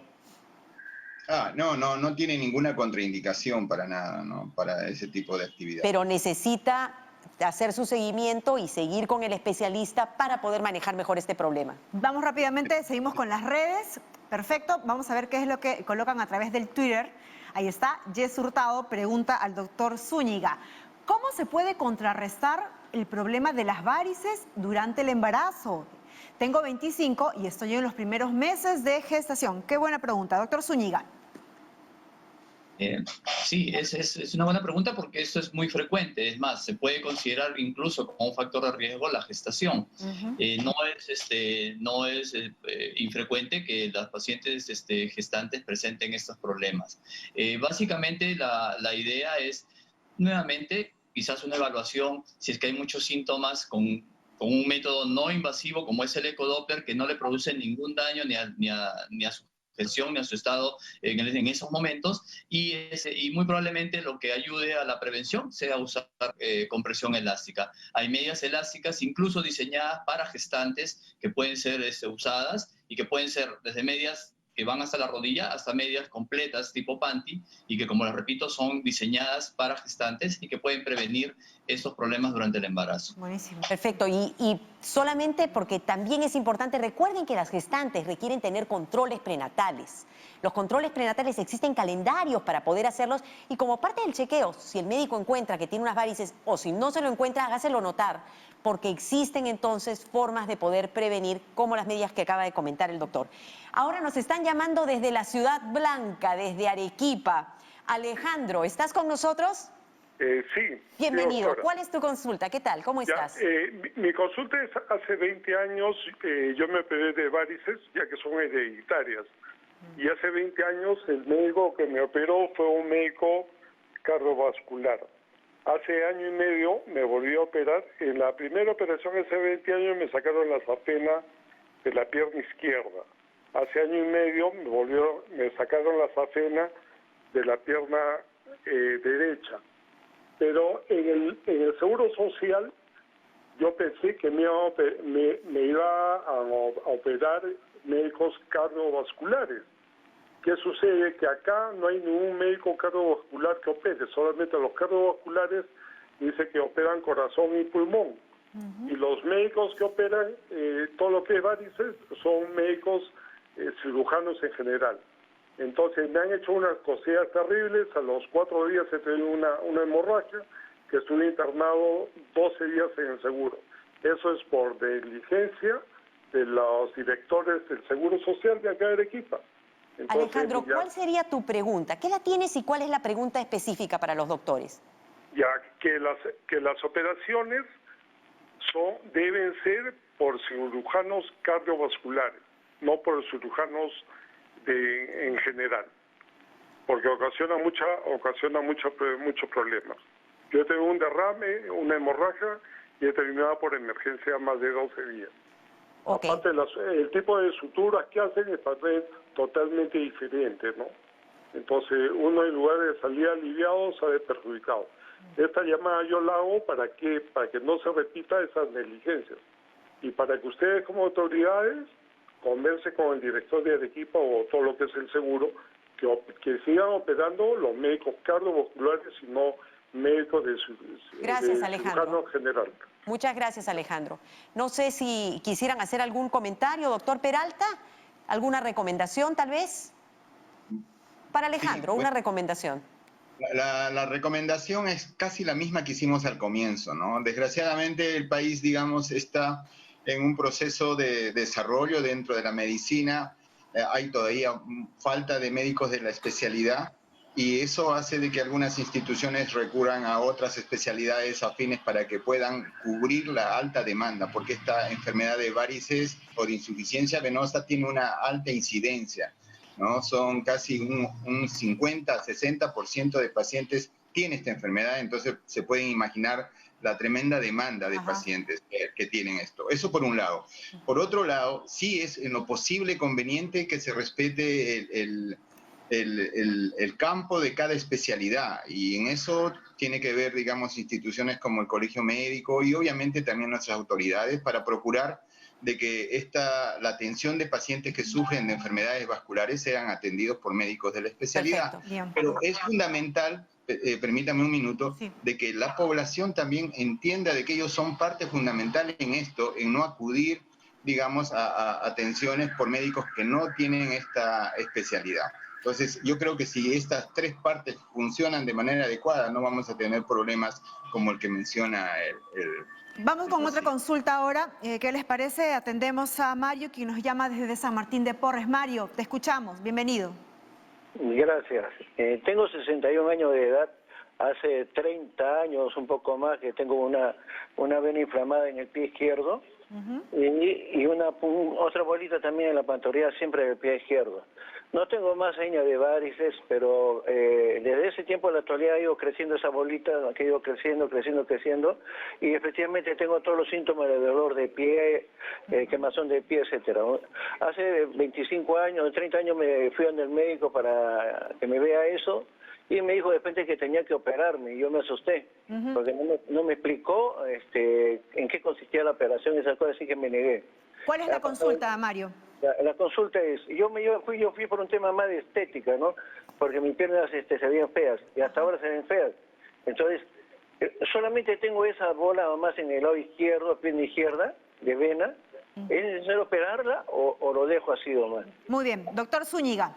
No tiene ninguna contraindicación para nada, ¿no? Para ese tipo de actividad. Pero necesita hacer su seguimiento y seguir con el especialista para poder manejar mejor este problema. Vamos rápidamente, seguimos con las redes. Perfecto, vamos a ver qué es lo que colocan a través del Twitter. Ahí está, Jess Hurtado pregunta al doctor Zúñiga, ¿cómo se puede contrarrestar el problema de las varices durante el embarazo? Tengo 25 y estoy en los primeros meses de gestación. Qué buena pregunta, doctor Zúñiga. Sí, es una buena pregunta porque esto es muy frecuente. Es más, se puede considerar incluso como un factor de riesgo la gestación. No es infrecuente que las pacientes gestantes presenten estos problemas. Básicamente la idea es, nuevamente, quizás una evaluación, si es que hay muchos síntomas con un método no invasivo como es el ecodoppler, que no le produce ningún daño ni a su gestión ni a su estado en esos momentos, y muy probablemente lo que ayude a la prevención sea usar compresión elástica. Hay medias elásticas incluso diseñadas para gestantes que pueden ser usadas y que pueden ser desde medias que van hasta la rodilla hasta medias completas tipo panty, y que, como les repito, son diseñadas para gestantes y que pueden prevenir estos problemas durante el embarazo. Buenísimo. Perfecto. Y solamente porque también es importante, recuerden que las gestantes requieren tener controles prenatales. Los controles prenatales, existen calendarios para poder hacerlos, y como parte del chequeo, si el médico encuentra que tiene unas varices o si no se lo encuentra, hágaselo notar, porque existen entonces formas de poder prevenir, como las medidas que acaba de comentar el doctor. Ahora nos están llamando desde la Ciudad Blanca, desde Arequipa. Alejandro, ¿estás con nosotros? Sí. Bienvenido. Sí, ¿Cuál es tu consulta? ¿Qué tal? ¿Cómo estás? Mi consulta es, hace 20 años yo me operé de varices, ya que son hereditarias. Y hace 20 años el médico que me operó fue un médico cardiovascular. Hace año y medio me volvió a operar. En la primera operación hace 20 años me sacaron la safena de la pierna izquierda. Hace año y medio me sacaron la safena de la pierna derecha. Pero en el Seguro Social yo pensé que me iba a operar médicos cardiovasculares. ¿Qué sucede? Que acá no hay ningún médico cardiovascular que opere, solamente los cardiovasculares dice que operan corazón y pulmón. Y los médicos que operan todo lo que es varices son médicos cirujanos en general. Entonces me han hecho unas cosillas terribles, a los 4 días he tenido una hemorragia, que estuve internado 12 días en el seguro. Eso es por negligencia de los directores del Seguro Social de acá de Arequipa. Entonces, Alejandro, ¿cuál sería tu pregunta? ¿Qué edad tienes y cuál es la pregunta específica para los doctores? Ya que las operaciones deben ser por cirujanos cardiovasculares, no por cirujanos en general, porque ocasiona muchos problemas. Yo he tenido un derrame, una hemorragia y he terminado por emergencia más de 12 días. Okay. Aparte, el tipo de suturas que hacen es totalmente diferente, ¿no? Entonces, uno en lugar de salir aliviado sale perjudicado. Esta llamada yo la hago para que no se repita esas negligencias y para que ustedes como autoridades conversen con el director de Arequipa o todo lo que es el seguro que sigan operando los médicos cardiovasculares y no médicos de cirujano general. Muchas gracias, Alejandro. No sé si quisieran hacer algún comentario, doctor Peralta, alguna recomendación tal vez. Para Alejandro, una recomendación. La recomendación es casi la misma que hicimos al comienzo, ¿no? Desgraciadamente el país, digamos, está en un proceso de desarrollo dentro de la medicina. Hay todavía falta de médicos de la especialidad y eso hace de que algunas instituciones recurran a otras especialidades afines para que puedan cubrir la alta demanda, porque esta enfermedad de varices o de insuficiencia venosa tiene una alta incidencia, ¿no? Son casi un 50-60% de pacientes tienen esta enfermedad, entonces se pueden imaginar la tremenda demanda de pacientes que tienen esto. Eso por un lado. Por otro lado, sí es en lo posible conveniente que se respete el campo de cada especialidad y en eso tiene que ver, digamos, instituciones como el Colegio Médico y obviamente también nuestras autoridades para procurar de que la atención de pacientes que sufren de enfermedades vasculares sean atendidos por médicos de la especialidad. Pero es fundamental, permítame un minuto, de que la población también entienda de que ellos son parte fundamental en esto, en no acudir, digamos, a atenciones por médicos que no tienen esta especialidad. Entonces, yo creo que si estas tres partes funcionan de manera adecuada, no vamos a tener problemas como el que menciona Vamos con otra consulta ahora. ¿Qué les parece? Atendemos a Mario, quien nos llama desde San Martín de Porres. Mario, te escuchamos. Bienvenido. Gracias. Tengo 61 años de edad. Hace 30 años, un poco más, que tengo una vena inflamada en el pie izquierdo y otra bolita también en la pantorrilla, siempre del pie izquierdo. No tengo más señas de varices, pero desde ese tiempo a la actualidad ha ido creciendo esa bolita, que ha ido creciendo, y efectivamente tengo todos los síntomas de dolor de pie, quemazón de pie, etcétera. Hace 25 años, 30 años me fui donde el médico para que me vea eso, y me dijo de repente que tenía que operarme, y yo me asusté, porque no me explicó en qué consistía la operación, esas cosas, así que me negué. ¿Cuál es la consulta, Mario? La consulta es, yo fui por un tema más de estética, ¿no? Porque mis piernas se veían feas, y hasta ahora se ven feas. Entonces, solamente tengo esa bola más en el lado izquierdo, pierna izquierda, de vena. ¿Es necesario operarla o lo dejo así nomás? Muy bien. Doctor Zúñiga.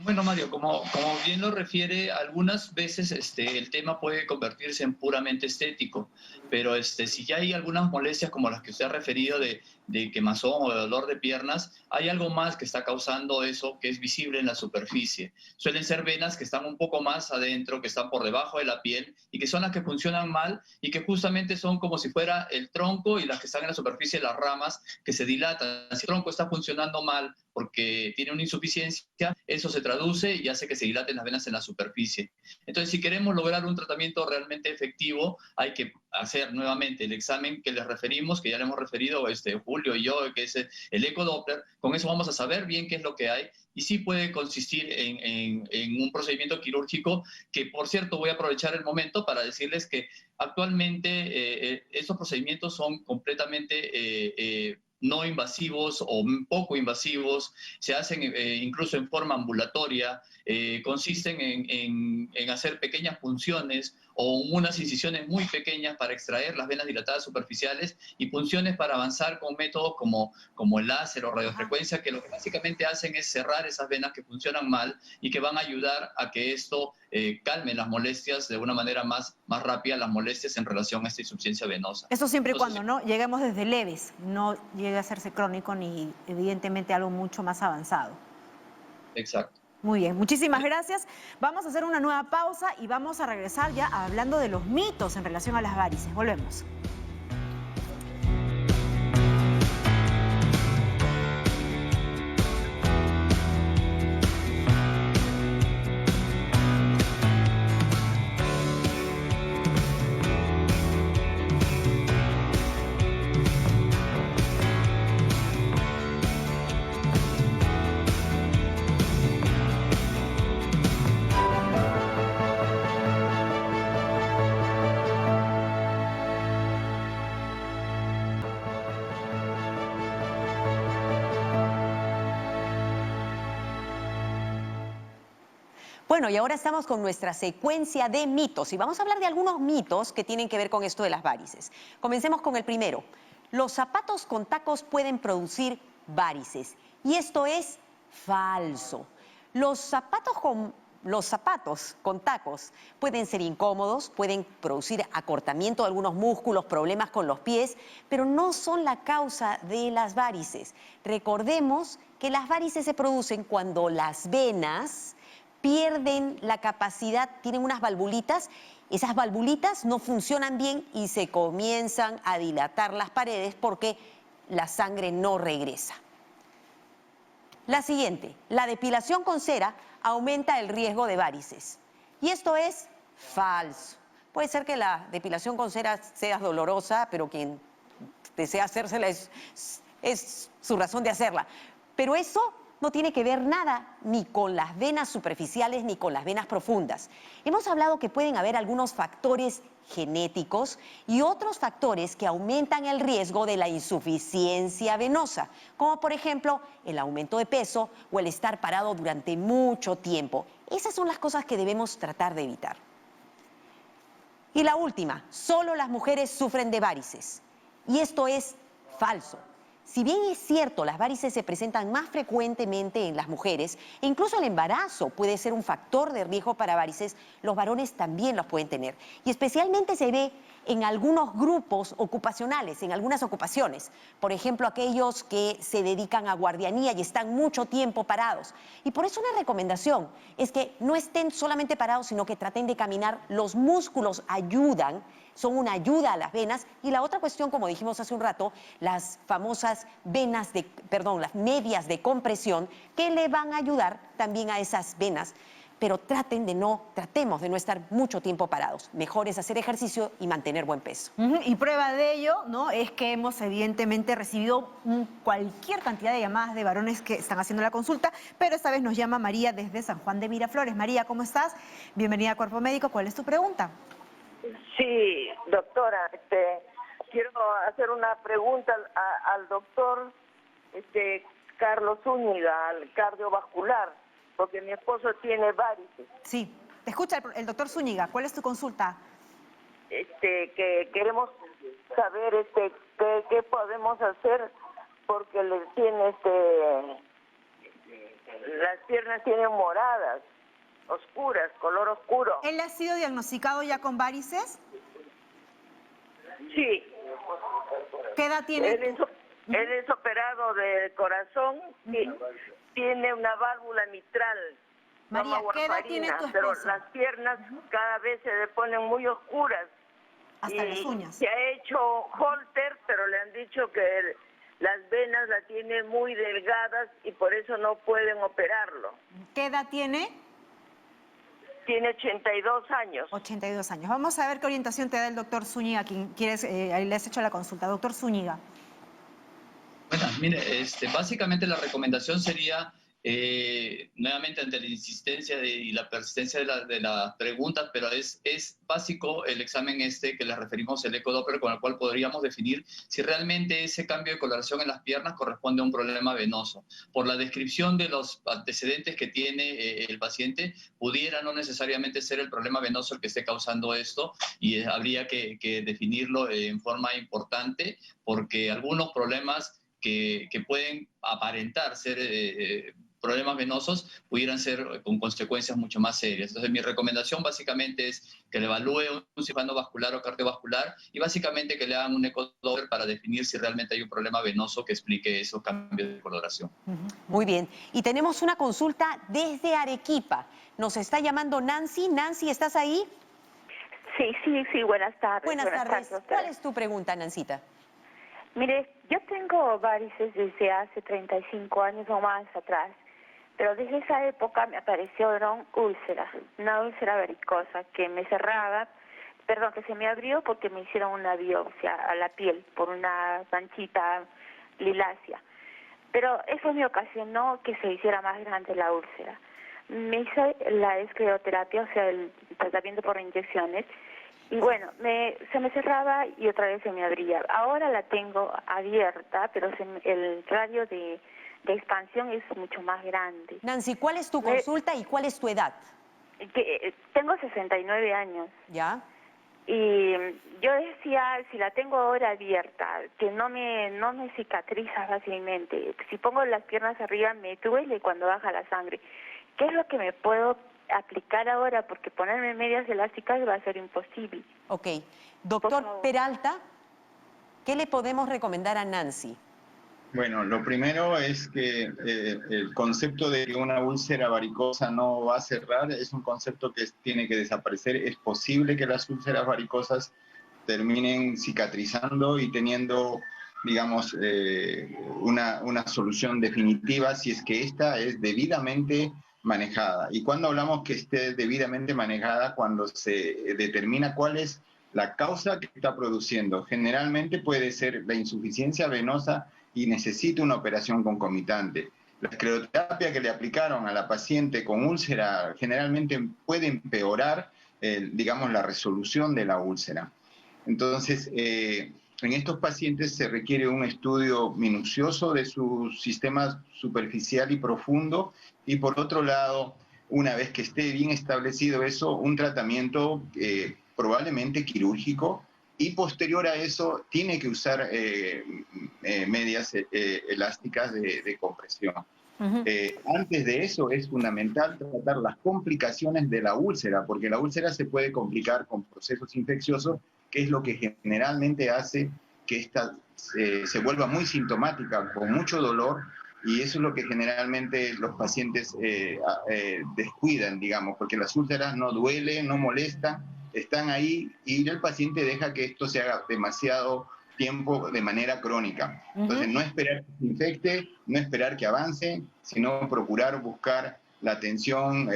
Bueno, Mario, como bien lo refiere, algunas veces el tema puede convertirse en puramente estético, pero si ya hay algunas molestias como las que usted ha referido de de quemazón o de dolor de piernas, hay algo más que está causando eso que es visible en la superficie. Suelen ser venas que están un poco más adentro, que están por debajo de la piel y que son las que funcionan mal y que justamente son como si fuera el tronco y las que están en la superficie, las ramas que se dilatan. Si el tronco está funcionando mal porque tiene una insuficiencia, eso se traduce y hace que se dilaten las venas en la superficie. Entonces, si queremos lograr un tratamiento realmente efectivo, hay que hacer nuevamente el examen que les referimos, que ya le hemos referido Julio y yo, que es el ecodoppler. Con eso vamos a saber bien qué es lo que hay y sí puede consistir en un procedimiento quirúrgico que, por cierto, voy a aprovechar el momento para decirles que actualmente estos procedimientos son completamente no invasivos o poco invasivos, se hacen incluso en forma ambulatoria, consisten en hacer pequeñas punciones o unas incisiones muy pequeñas para extraer las venas dilatadas superficiales y punciones para avanzar con métodos como el láser o radiofrecuencia, que lo que básicamente hacen es cerrar esas venas que funcionan mal y que van a ayudar a que esto calme las molestias de una manera más rápida, las molestias en relación a esta insuficiencia venosa. Eso siempre y cuando no lleguemos desde leves, no llegue a hacerse crónico ni evidentemente algo mucho más avanzado. Exacto. Muy bien, muchísimas gracias. Vamos a hacer una nueva pausa y vamos a regresar ya hablando de los mitos en relación a las varices. Volvemos. Bueno, y ahora estamos con nuestra secuencia de mitos y vamos a hablar de algunos mitos que tienen que ver con esto de las varices. Comencemos con el primero. Los zapatos con tacos pueden producir varices y esto es falso. Los zapatos con tacos pueden ser incómodos, pueden producir acortamiento de algunos músculos, problemas con los pies, pero no son la causa de las varices. Recordemos que las varices se producen cuando las venas pierden la capacidad, tienen unas valvulitas, esas valvulitas no funcionan bien y se comienzan a dilatar las paredes porque la sangre no regresa. La siguiente, la depilación con cera aumenta el riesgo de varices. Y esto es falso. Puede ser que la depilación con cera sea dolorosa, pero quien desea hacérsela es su razón de hacerla. Pero eso no tiene que ver nada ni con las venas superficiales ni con las venas profundas. Hemos hablado que pueden haber algunos factores genéticos y otros factores que aumentan el riesgo de la insuficiencia venosa, como por ejemplo el aumento de peso o el estar parado durante mucho tiempo. Esas son las cosas que debemos tratar de evitar. Y la última, solo las mujeres sufren de varices. Y esto es falso. Si bien es cierto, las varices se presentan más frecuentemente en las mujeres, e incluso el embarazo puede ser un factor de riesgo para varices, los varones también los pueden tener. Y especialmente se ve en algunos grupos ocupacionales, en algunas ocupaciones. Por ejemplo, aquellos que se dedican a guardianía y están mucho tiempo parados. Y por eso una recomendación es que no estén solamente parados, sino que traten de caminar. Los músculos ayudan, son una ayuda a las venas. Y la otra cuestión, como dijimos hace un rato, las famosas las medias de compresión que le van a ayudar también a esas venas. Pero tratemos de no estar mucho tiempo parados. Mejor es hacer ejercicio y mantener buen peso. Y prueba de ello, ¿no?, es que hemos evidentemente recibido cualquier cantidad de llamadas de varones que están haciendo la consulta, pero esta vez nos llama María desde San Juan de Miraflores. María, ¿cómo estás? Bienvenida a Cuerpo Médico. ¿Cuál es tu pregunta? Sí, doctora, quiero hacer una pregunta al doctor Carlos Zúñiga, al cardiovascular, porque mi esposo tiene varices. Sí, te escucha el doctor Zúñiga. ¿Cuál es tu consulta? Que queremos saber qué podemos hacer porque le tiene las piernas tienen moradas, oscuras, color oscuro. ¿Él ha sido diagnosticado ya con varices? Sí. ¿Qué edad tiene? Él es operado de corazón y tiene una válvula mitral. María, ¿qué edad tiene tu esposo? Pero las piernas cada vez se le ponen muy oscuras. Hasta las uñas. Se ha hecho Holter, pero le han dicho que las venas la tiene muy delgadas y por eso no pueden operarlo. ¿Qué edad tiene? Tiene 82 años. 82 años. Vamos a ver qué orientación te da el doctor Zúñiga, quien quieres, le has hecho la consulta. Doctor Zúñiga. Bueno, mire, básicamente la recomendación sería, nuevamente ante la insistencia y la persistencia de las preguntas, pero es básico el examen que les referimos, el ecodoppler, con el cual podríamos definir si realmente ese cambio de coloración en las piernas corresponde a un problema venoso. Por la descripción de los antecedentes que tiene el paciente, pudiera no necesariamente ser el problema venoso el que esté causando esto, y habría que definirlo en forma importante, porque algunos problemas que pueden aparentar ser problemas venosos pudieran ser con consecuencias mucho más serias. Entonces, mi recomendación básicamente es que le evalúe un cirujano vascular o cardiovascular y básicamente que le hagan un ecodoppler para definir si realmente hay un problema venoso que explique esos cambios de coloración. Muy bien. Y tenemos una consulta desde Arequipa. Nos está llamando Nancy. Nancy, ¿estás ahí? Sí, buenas tardes. Buenas tardes. ¿Cuál es tu pregunta, Nancita? Mire, yo tengo varices desde hace 35 años o más atrás, pero desde esa época me aparecieron úlceras, una úlcera varicosa que me cerraba, que se me abrió porque me hicieron una biopsia a la piel por una manchita lilácea. Pero eso me ocasionó que se hiciera más grande la úlcera. Me hice la escleroterapia, o sea, el tratamiento por inyecciones, y bueno, se me cerraba y otra vez se me abría. Ahora la tengo abierta, pero el radio de expansión es mucho más grande. Nancy, ¿cuál es tu consulta y cuál es tu edad? Tengo 69 años. ¿Ya? Y yo decía, si la tengo ahora abierta, que no me cicatriza fácilmente. Si pongo las piernas arriba me duele cuando baja la sangre. ¿Qué es lo que me puedo aplicar ahora? Porque ponerme medias elásticas va a ser imposible. Ok. Doctor Peralta, ¿qué le podemos recomendar a Nancy? Bueno, lo primero es que el concepto de que una úlcera varicosa no va a cerrar es un concepto que tiene que desaparecer. Es posible que las úlceras varicosas terminen cicatrizando y teniendo, digamos, una solución definitiva si es que esta es debidamente manejada. Y cuando hablamos que esté debidamente manejada, cuando se determina cuál es la causa que está produciendo. Generalmente puede ser la insuficiencia venosa y necesita una operación concomitante. La escleroterapia que le aplicaron a la paciente con úlcera generalmente puede empeorar, digamos, la resolución de la úlcera. Entonces, en estos pacientes se requiere un estudio minucioso de su sistema superficial y profundo, y por otro lado, una vez que esté bien establecido eso, un tratamiento probablemente quirúrgico, y posterior a eso tiene que usar medias elásticas de compresión. Antes de eso es fundamental tratar las complicaciones de la úlcera, porque la úlcera se puede complicar con procesos infecciosos, que es lo que generalmente hace que esta se vuelva muy sintomática, con mucho dolor, y eso es lo que generalmente los pacientes descuidan, digamos, porque las úlceras no duelen, no molestan, están ahí y el paciente deja que esto se haga demasiado tiempo de manera crónica. Entonces, no esperar que se infecte, no esperar que avance, sino procurar buscar la atención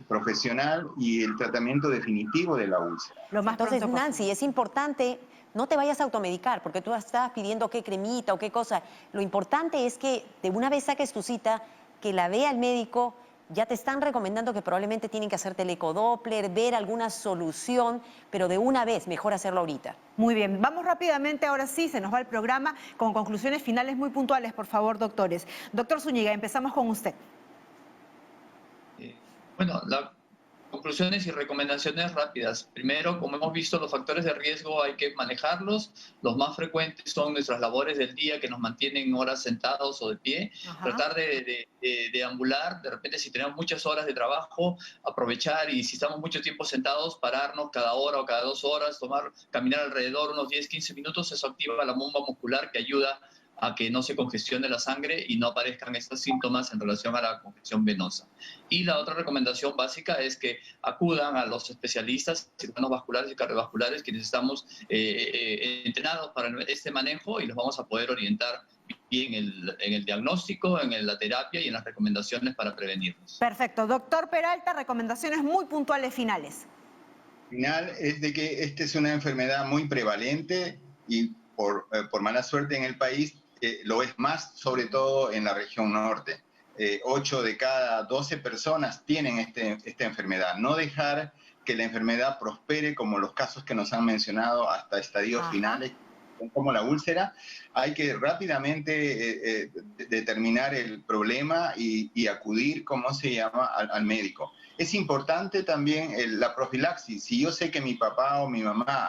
profesional y el tratamiento definitivo de la úlcera. Entonces, Nancy, es importante, no te vayas a automedicar, porque tú estabas pidiendo qué cremita o qué cosa. Lo importante es que de una vez saques tu cita, que la vea el médico. Ya te están recomendando que probablemente tienen que hacerte el ecodoppler, ver alguna solución, pero de una vez, mejor hacerlo ahorita. Muy bien, vamos rápidamente, ahora sí, se nos va el programa, con conclusiones finales muy puntuales, por favor, doctores. Doctor Zúñiga, empezamos con usted. Bueno, las conclusiones y recomendaciones rápidas. Primero, como hemos visto, los factores de riesgo hay que manejarlos. Los más frecuentes son nuestras labores del día que nos mantienen horas sentados o de pie. Tratar de deambular, de repente si tenemos muchas horas de trabajo, aprovechar, y si estamos mucho tiempo sentados, pararnos cada hora o cada 2 horas, caminar alrededor unos 10-15 minutos. Eso activa la bomba muscular que ayuda a que no se congestione la sangre y no aparezcan estos síntomas en relación a la congestión venosa. Y la otra recomendación básica es que acudan a los especialistas, cirujanos vasculares y cardiovasculares, quienes estamos entrenados para este manejo y los vamos a poder orientar bien en el diagnóstico, en la terapia y en las recomendaciones para prevenirlos. Perfecto. Doctor Peralta, recomendaciones muy puntuales finales. Final es de que esta es una enfermedad muy prevalente y por mala suerte en el país lo es más, sobre todo en la región norte. 8 de cada 12 personas tienen esta enfermedad. No dejar que la enfermedad prospere como los casos que nos han mencionado hasta estadios finales, como la úlcera. Hay que rápidamente determinar el problema y acudir, ¿cómo se llama?, al médico. Es importante también la profilaxis. Si yo sé que mi papá o mi mamá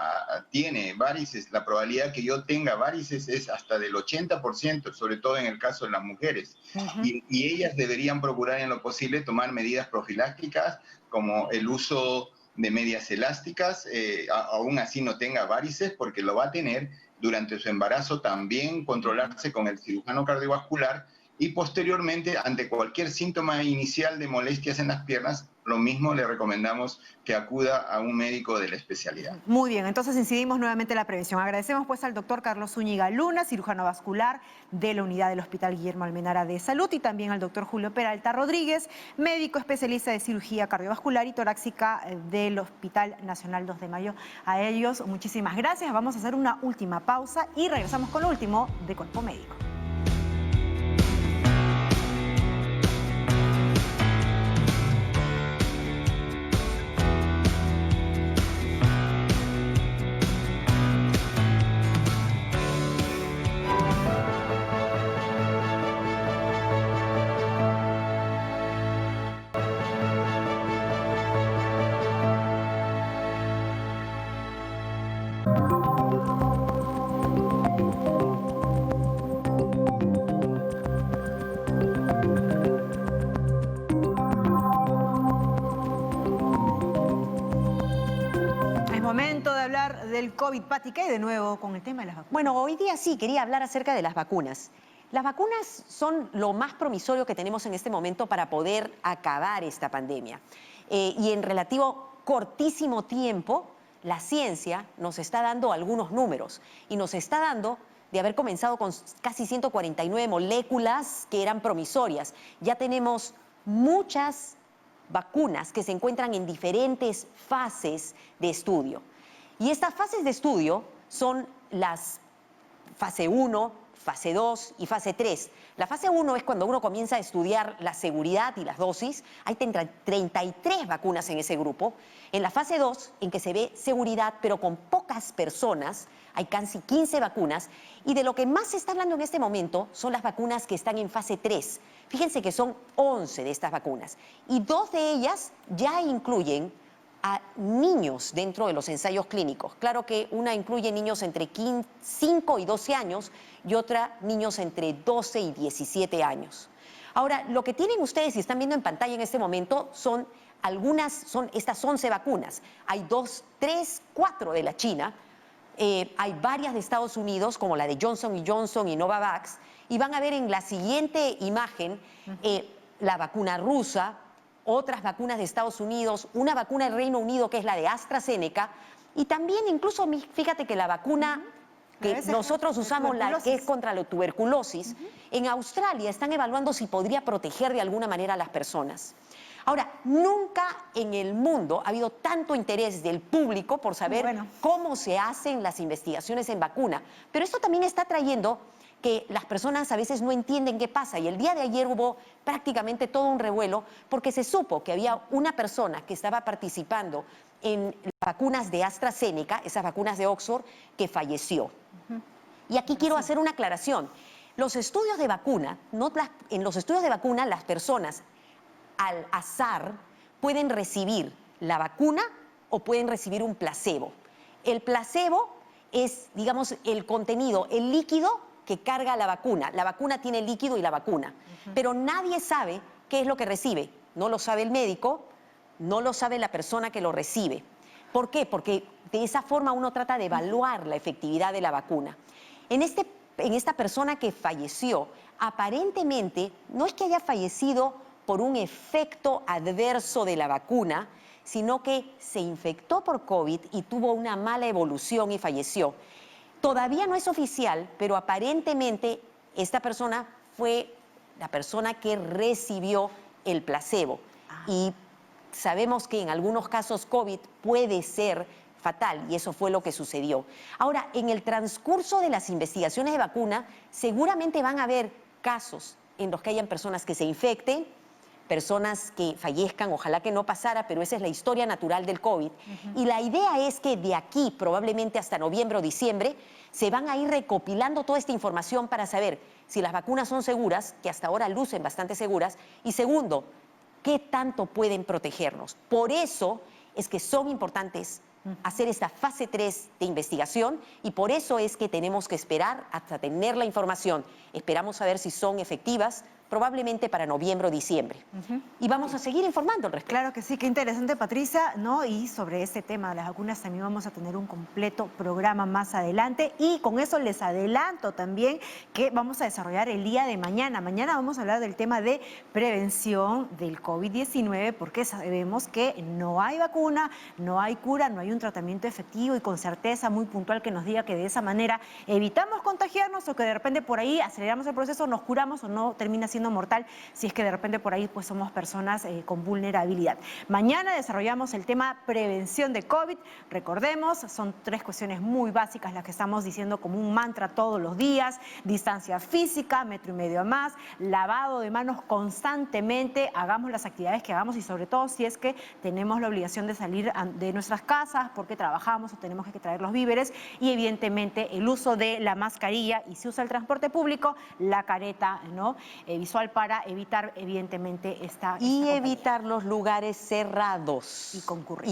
tiene varices, la probabilidad que yo tenga varices es hasta del 80%, sobre todo en el caso de las mujeres. Y ellas deberían procurar en lo posible tomar medidas profilácticas, como el uso de medias elásticas, aún así no tenga varices, porque lo va a tener durante su embarazo. También controlarse con el cirujano cardiovascular y posteriormente, ante cualquier síntoma inicial de molestias en las piernas, lo mismo le recomendamos que acuda a un médico de la especialidad. Muy bien, entonces incidimos nuevamente en la prevención. Agradecemos pues al doctor Carlos Zúñiga Luna, cirujano vascular de la unidad del Hospital Guillermo Almenara de Salud, y también al doctor Julio Peralta Rodríguez, médico especialista de cirugía cardiovascular y torácica del Hospital Nacional 2 de Mayo. A ellos, muchísimas gracias. Vamos a hacer una última pausa y regresamos con lo último de Cuerpo Médico. Del COVID, Pati, ¿qué hay de nuevo con el tema de las vacunas? Bueno, hoy día sí quería hablar acerca de las vacunas. Las vacunas son lo más promisorio que tenemos en este momento para poder acabar esta pandemia. Y en relativo cortísimo tiempo, la ciencia nos está dando algunos números y nos está dando de haber comenzado con casi 149 moléculas que eran promisorias. Ya tenemos muchas vacunas que se encuentran en diferentes fases de estudio. Y estas fases de estudio son las fase 1, fase 2 y fase 3. La fase 1 es cuando uno comienza a estudiar la seguridad y las dosis. Hay 33 vacunas en ese grupo. En la fase 2, en que se ve seguridad, pero con pocas personas, hay casi 15 vacunas. Y de lo que más se está hablando en este momento son las vacunas que están en fase 3. Fíjense que son 11 de estas vacunas. Y 2 de ellas ya incluyen a niños dentro de los ensayos clínicos. Claro que una incluye niños entre 5 y 12 años y otra niños entre 12 y 17 años. Ahora, lo que tienen ustedes y están viendo en pantalla en este momento son estas 11 vacunas. Hay 2, 3, 4 de la China, hay varias de Estados Unidos, como la de Johnson & Johnson y Novavax, y van a ver en la siguiente imagen la vacuna rusa, otras vacunas de Estados Unidos, una vacuna del Reino Unido que es la de AstraZeneca, y también incluso, fíjate que la vacuna que nosotros usamos, la que es contra la tuberculosis, en Australia están evaluando si podría proteger de alguna manera a las personas. Ahora, nunca en el mundo ha habido tanto interés del público por saber cómo se hacen las investigaciones en vacuna, pero esto también está trayendo que las personas a veces no entienden qué pasa, y el día de ayer hubo prácticamente todo un revuelo porque se supo que había una persona que estaba participando en vacunas de AstraZeneca, esas vacunas de Oxford, que falleció. Y aquí quiero hacer una aclaración. Los estudios de vacuna, en los estudios de vacuna las personas al azar pueden recibir la vacuna o pueden recibir un placebo. El placebo es, digamos, el contenido, el líquido que carga la vacuna. La vacuna tiene el líquido y la vacuna, pero nadie sabe qué es lo que recibe. No lo sabe el médico, no lo sabe la persona que lo recibe. ¿Por qué? Porque de esa forma uno trata de evaluar la efectividad de la vacuna. En este esta persona que falleció, aparentemente no es que haya fallecido por un efecto adverso de la vacuna, sino que se infectó por COVID y tuvo una mala evolución y falleció. Todavía no es oficial, pero aparentemente esta persona fue la persona que recibió el placebo. Y sabemos que en algunos casos COVID puede ser fatal y eso fue lo que sucedió. Ahora, en el transcurso de las investigaciones de vacuna, seguramente van a haber casos en los que hayan personas que se infecten, personas que fallezcan, ojalá que no pasara, pero esa es la historia natural del COVID. Y la idea es que de aquí, probablemente hasta noviembre o diciembre, se van a ir recopilando toda esta información para saber si las vacunas son seguras, que hasta ahora lucen bastante seguras, y segundo, qué tanto pueden protegernos. Por eso es que son importantes hacer esta fase 3 de investigación y por eso es que tenemos que esperar hasta tener la información. Esperamos saber si son efectivas, probablemente para noviembre o diciembre. Y vamos a seguir informando al respecto. Claro que sí, qué interesante, Patricia, ¿no? Y sobre este tema de las vacunas también vamos a tener un completo programa más adelante y con eso les adelanto también que vamos a desarrollar el día de mañana. Mañana vamos a hablar del tema de prevención del COVID-19 porque sabemos que no hay vacuna, no hay cura, no hay un tratamiento efectivo y con certeza muy puntual que nos diga que de esa manera evitamos contagiarnos o que de repente por ahí aceleramos el proceso, nos curamos o no termina siendo mortal si es que de repente por ahí pues somos personas con vulnerabilidad. Mañana desarrollamos el tema prevención de COVID. Recordemos, son 3 cuestiones muy básicas las que estamos diciendo como un mantra todos los días: distancia física, 1,5 metros a más, lavado de manos constantemente, hagamos las actividades que hagamos y sobre todo si es que tenemos la obligación de salir de nuestras casas porque trabajamos o tenemos que traer los víveres y evidentemente el uso de la mascarilla y si usa el transporte público, la careta, ¿no? Visual para evitar evidentemente esta evitar los lugares cerrados y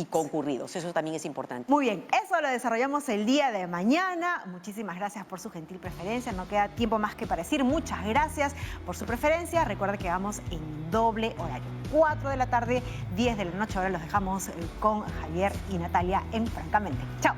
concurridos. Eso también es importante. Muy bien, eso lo desarrollamos el día de mañana. Muchísimas gracias por su gentil preferencia. No queda tiempo más que para decir muchas gracias por su preferencia. Recuerda que vamos en doble horario. 4 de la tarde, 10 de la noche. Ahora los dejamos con Javier y Natalia en Francamente. Chao.